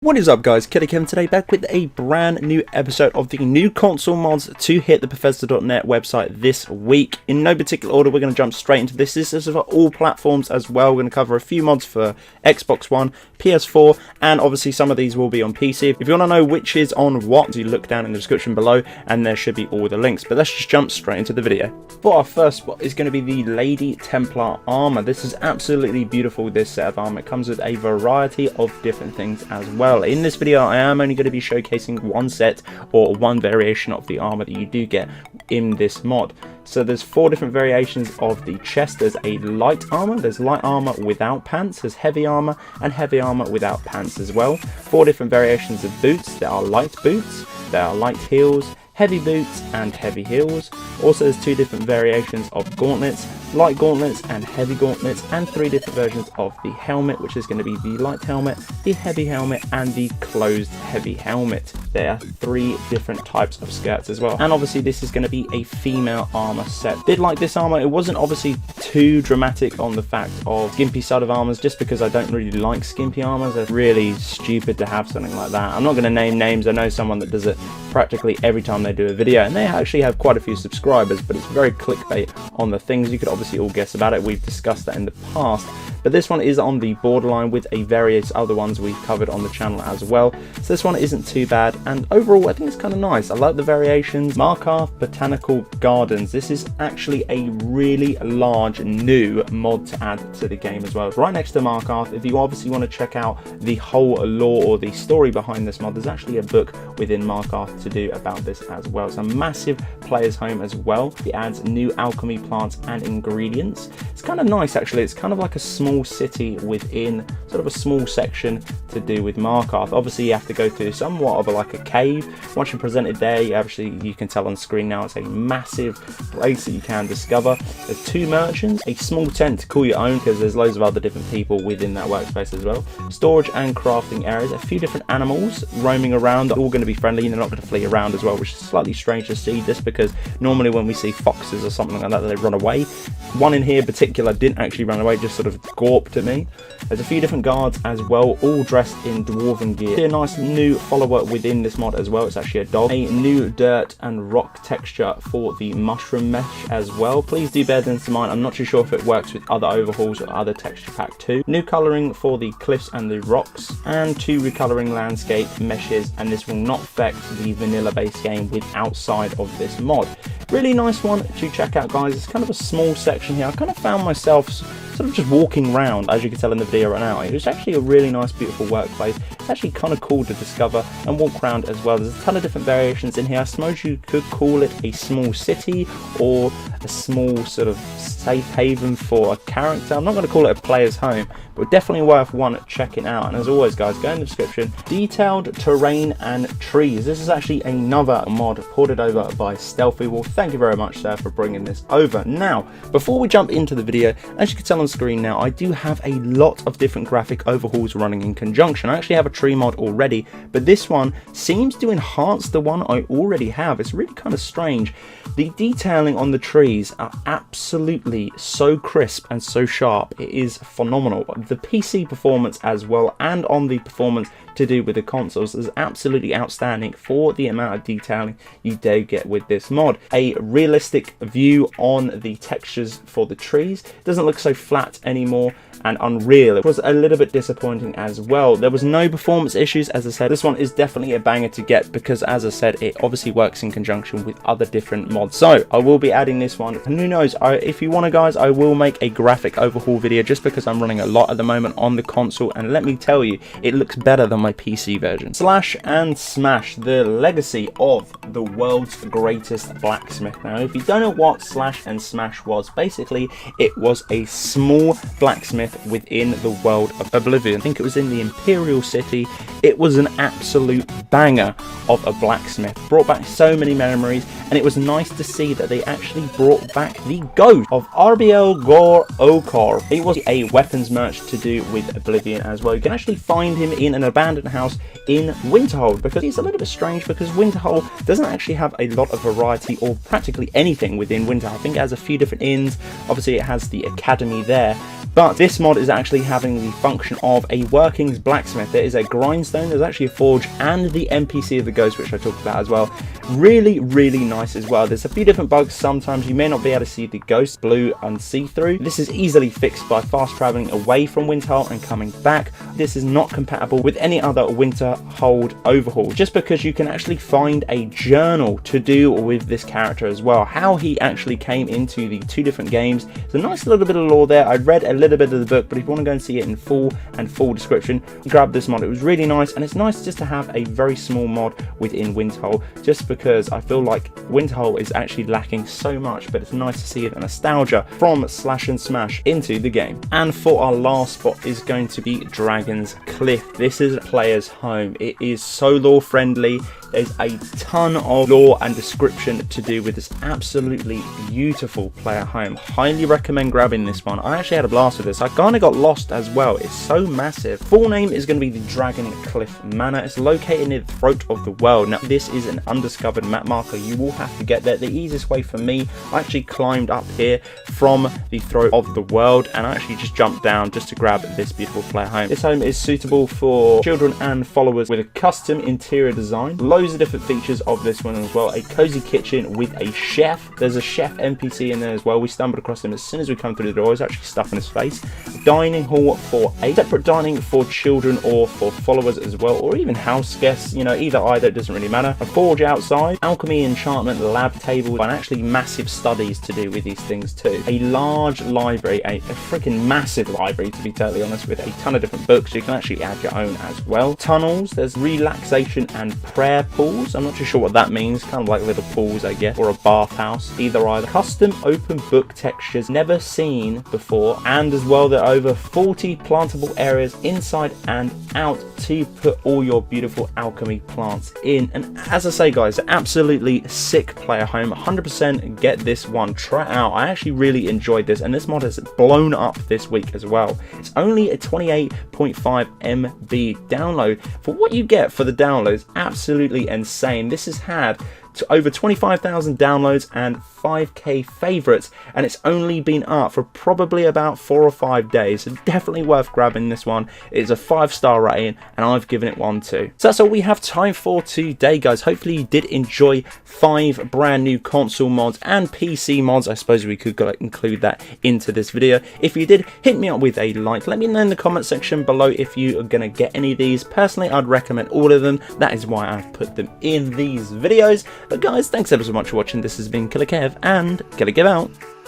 What is up guys, Killerkev today back with a brand new episode of the new console mods to hit the Bethesda.net website this week. In no particular order, we're going to jump straight into this. This is for all platforms as well. We're going to cover a few mods for Xbox One, PS4, and obviously some of these will be on PC. If you want to know which is on what, you look down in the description below and there should be all the links. But let's just jump straight into the video. For our first spot is going to be the Lady Templar armor. This is absolutely beautiful, this set of armor. It comes with a variety of different things as well. In this video, I am only going to be showcasing one set or one variation of the armor that you do get in this mod. So there's 4 different variations of the chest. There's a light armor, there's light armor without pants, there's heavy armor and heavy armor without pants as well. 4 different variations of boots. There are light boots, there are light heels, heavy boots and heavy heels. Also there's 2 different variations of gauntlets, light gauntlets and heavy gauntlets, and 3 different versions of the helmet, which is going to be the light helmet, the heavy helmet and the closed heavy helmet. There are 3 different types of skirts as well, and obviously this is going to be a female armor set. Did like this armor. It wasn't obviously too dramatic on the fact of skimpy side of armors, just because I don't really like skimpy armors. It's really stupid to have something like that. I'm not going to name names. I know someone that does it practically every time they do a video, and they actually have quite a few subscribers, but it's very clickbait on the things. You could obviously all guess about it. We've discussed that in the past, but this one is on the borderline with a various other ones we've covered on the channel as well. So this one isn't too bad, and overall I think it's kind of nice. I like the variations. Markarth Botanical Gardens. This is actually a really large new mod to add to the game as well. Right next to Markarth, if you obviously want to check out the whole lore or the story behind this mod, there's actually a book within Markarth to do about this as well. It's a massive player's home as well. It adds new alchemy plants and ingredients. It's kind of nice actually. It's kind of like a small city within sort of a small section to do with Markarth. Obviously you have to go through somewhat of like a cave. Once you're presented there, you can tell on screen now it's a massive place that you can discover. There's 2 merchants, a small tent to call your own because there's loads of other different people within that workspace as well. Storage and crafting areas, a few different animals roaming around, all going to be friendly and they're not going to flee around as well, which is slightly strange to see, just because normally when we see foxes or something like that, they run away. One in here in particular didn't actually run away, just sort of gawped at me. There's a few different guards as well, all dressed in dwarven gear. A nice new follower within this mod as well. It's actually a dog. A new dirt and rock texture for the mushroom mesh as well. Please do bear this in mind. I'm not too sure if it works with other overhauls or other texture pack too. New colouring for the cliffs and the rocks, and 2 recoloring landscape meshes, and this will not affect the vanilla base game with outside of this mod. Really nice one to check out guys. It's kind of a small section here. I kind of found myself sort of just walking around, as you can tell in the video right now. It's actually a really nice beautiful workplace. It's actually kind of cool to discover and walk around as well. There's a ton of different variations in here. I suppose you could call it a small city or a small sort of safe haven for a character. I'm not going to call it a player's home, but definitely worth one checking out. And as always guys, go in the description. Detailed terrain and trees. This is actually another mod ported over by Stealthy Wolf. Thank you very much sir for bringing this over. Now before we jump into the video, as you can tell on screen now, I do have a lot of different graphic overhauls running in conjunction. I actually have a tree mod already, but this one seems to enhance the one I already have. It's really kind of strange. The detailing on the trees are absolutely so crisp and so sharp. It is phenomenal. The PC performance as well, and on the performance to do with the consoles, is absolutely outstanding for the amount of detailing you do get with this mod. A realistic view on the textures for the trees. It doesn't look so flat anymore and unreal. It was a little bit disappointing as well. There was no performance issues. As I said, this one is definitely a banger to get because, as I said, it obviously works in conjunction with other different mods. So I will be adding this one, and who knows, if you want to guys, I will make a graphic overhaul video just because I'm running a lot at the moment on the console, and let me tell you, it looks better than my PC version. Slash and Smash, the legacy of the world's greatest blacksmith. Now if you don't know what Slash and Smash was, basically it was a small blacksmith within the world of Oblivion. I think it was in the Imperial City. It was an absolute banger of a blacksmith. Brought back so many memories, and it was nice to see that they actually brought back the ghost of RBL Gore Okor. It was a weapons merch to do with Oblivion as well. You can actually find him in an abandoned house in Winterhold, because it's a little bit strange because Winterhold doesn't actually have a lot of variety or practically anything within Winterhold. I think it has a few different inns. Obviously it has the academy there, But this mod is actually having the function of a workings blacksmith. There is a grindstone, there's actually a forge, and the NPC of the ghost, which I talked about as well. Really, really nice as well. There's a few different bugs. Sometimes you may not be able to see the ghost blue and see-through. This is easily fixed by fast traveling away from Winterhold and coming back. This is not compatible with any other Winterhold overhaul, just because you can actually find a journal to do with this character as well. How he actually came into the two different games. There's a nice little bit of lore there. I read a little bit of the book, but if you want to go and see it in full description, grab this mod. It was really nice, and it's nice just to have a very small mod within Winterhold, just because I feel like Winterhold is actually lacking so much, but it's nice to see the nostalgia from Slash and Smash into the game. And for our last spot is going to be Dragonscliff. This is player's home. It is so lore friendly. There's a ton of lore and description to do with this absolutely beautiful player home. Highly recommend grabbing this one. I actually had a blast with this. I kind of got lost as well. It's so massive. Full name is going to be the Dragonscliff Manor. It's located near the throat of the world. Now, this is an undiscovered map marker. You will have to get there. The easiest way for me, I actually climbed up here from the throat of the world, and I actually just jumped down just to grab this beautiful player home. This home is suitable for children and followers with a custom interior design. Loads of different features of this one as well. A cozy kitchen with a chef. There's a chef NPC in there as well. We stumbled across him as soon as we come through the door. He's actually stuffing his face. Dining hall for a separate dining for children or for followers as well, or even house guests, you know, either, it doesn't really matter. A forge outside, alchemy, enchantment, lab table, and actually massive studies to do with these things too. A large library, a freaking massive library to be totally honest, with a ton of different books. You can actually add your own as well. Tunnels, there's relaxation and prayer pools. I'm not too sure what that means, kind of like little pools I guess, or a bathhouse, either. Custom open book textures never seen before, and as well there are over 40 plantable areas inside and out to put all your beautiful alchemy plants in. And as I say guys, absolutely sick player home. 100% get this one, try it out. I actually really enjoyed this, and this mod has blown up this week as well. It's only a 28.5 MB download. For what you get for the download is absolutely insane. This has had over 25,000 downloads and 5k favorites, and it's only been up for probably about 4 or 5 days, so definitely worth grabbing this one. It's a 5-star rating, and I've given it one too. So that's all we have time for today guys. Hopefully you did enjoy 5 brand new console mods and PC mods. I suppose we could include that into this video. If you did, hit me up with a like. Let me know in the comment section below if you are going to get any of these. Personally, I'd recommend all of them. That is why I've put them in these videos. But guys, thanks ever so much for watching. This has been Killerkev, and Killerkev out.